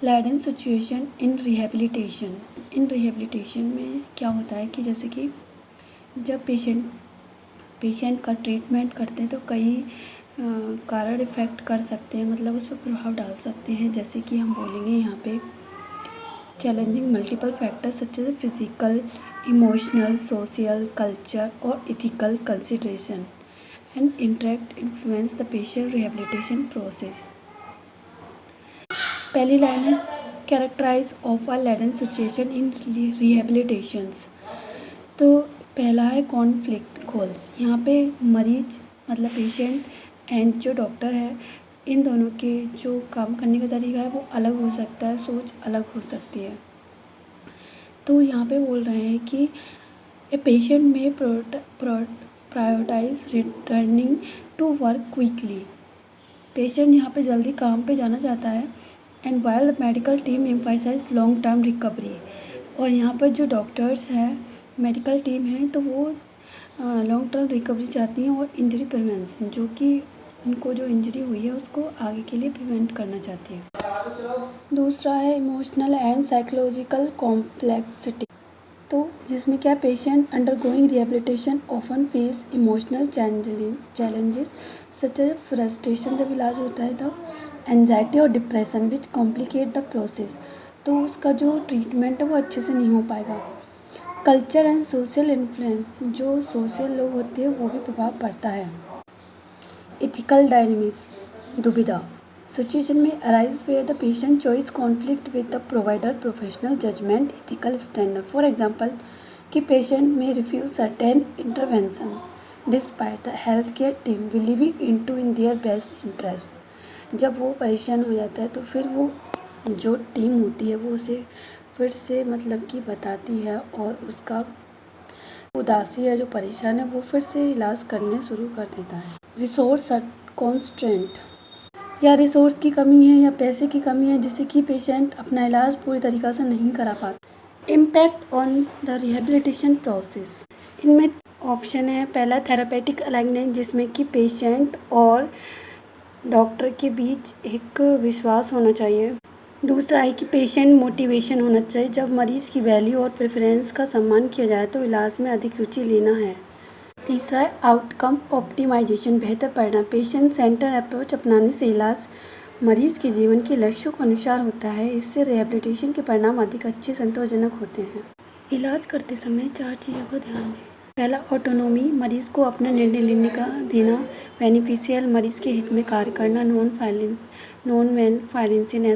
Laden situation इन rehabilitation. इन rehabilitation में क्या होता है कि जैसे कि जब पेशेंट का ट्रीटमेंट करते हैं तो कई कारण इफ़ेक्ट कर सकते हैं, मतलब उस पर प्रभाव डाल सकते हैं। जैसे कि हम बोलेंगे यहाँ पे challenging multiple factors such as physical, emotional, social, culture और ethical consideration and interact influence the patient rehabilitation process. पहली लाइन है characterize of a laden situation in rehabilitations. तो पहला है कॉन्फ्लिक्ट कॉल्स। यहाँ पे मरीज मतलब पेशेंट एंड जो डॉक्टर है, इन दोनों के जो काम करने का तरीका है वो अलग हो सकता है, सोच अलग हो सकती है। तो यहाँ पे बोल रहे हैं कि ए पेशेंट में prioritise returning to work quickly. Patient यहाँ पे जल्दी काम पे जाना चाहता है and while the medical team emphasise long term recovery. और यहाँ पर जो डॉक्टर्स हैं, मेडिकल टीम है, तो वो लॉन्ग टर्म रिकवरी चाहती हैं और इंजरी प्रिवेंशन, जो कि उनको जो इंजरी हुई है उसको आगे के लिए प्रिवेंट करना चाहती है। दूसरा है इमोशनल एंड साइकोलॉजिकल कॉम्प्लेक्सिटी। तो जिसमें क्या patient undergoing rehabilitation often face emotional challenges such as frustration जब इलाज होता है तब, एंजाइटी और depression which complicate the process. तो उसका जो ट्रीटमेंट है वो अच्छे से नहीं हो पाएगा। कल्चर एंड सोशल इन्फ्लुएंस, जो सोशल लोग होते हैं वो भी प्रभाव पड़ता है। इथिकल डायनेमिक्स दुविधा सिचुएशन में arise where the patient choice conflict with the provider professional judgement ethical standard. For example कि पेशेंट में refuse certain intervention despite the health care team believing in their best interest. जब वो परेशान हो जाता है तो फिर वो जो टीम होती है वो उसे फिर से मतलब कि बताती है और उसका उदासी है जो परेशान है वो फिर से इलाज करने शुरू कर देता है। रिसोर्स कॉन्स्ट्रेंट, या रिसोर्स की कमी है या पैसे की कमी है जिससे कि पेशेंट अपना इलाज पूरी तरीक़ा से नहीं करा पाता। Impact on the rehabilitation process, इनमें ऑप्शन है पहला थेरापेटिक अलाइनमेंट, जिसमें कि पेशेंट और डॉक्टर के बीच एक विश्वास होना चाहिए। दूसरा है कि पेशेंट मोटिवेशन होना चाहिए। जब मरीज़ की वैल्यू और प्रेफरेंस का सम्मान किया जाए तो इलाज में अधिक रुचि लेना है। तीसरा है आउटकम ऑप्टिमाइजेशन, बेहतर परिणाम। पेशेंट सेंटर अप्रोच अपनाने से इलाज मरीज़ के जीवन के लक्ष्यों के अनुसार होता है। इससे रिहेबिलिटेशन के परिणाम अधिक अच्छे संतोषजनक होते हैं। इलाज करते समय 4 चीज़ों का ध्यान दें। पहला ऑटोनोमी, मरीज़ को अपना निर्णय लेने का देना। बेनिफिशियल, मरीज़ के हित में कार्य करना। नॉन वायलेंस, ऐसा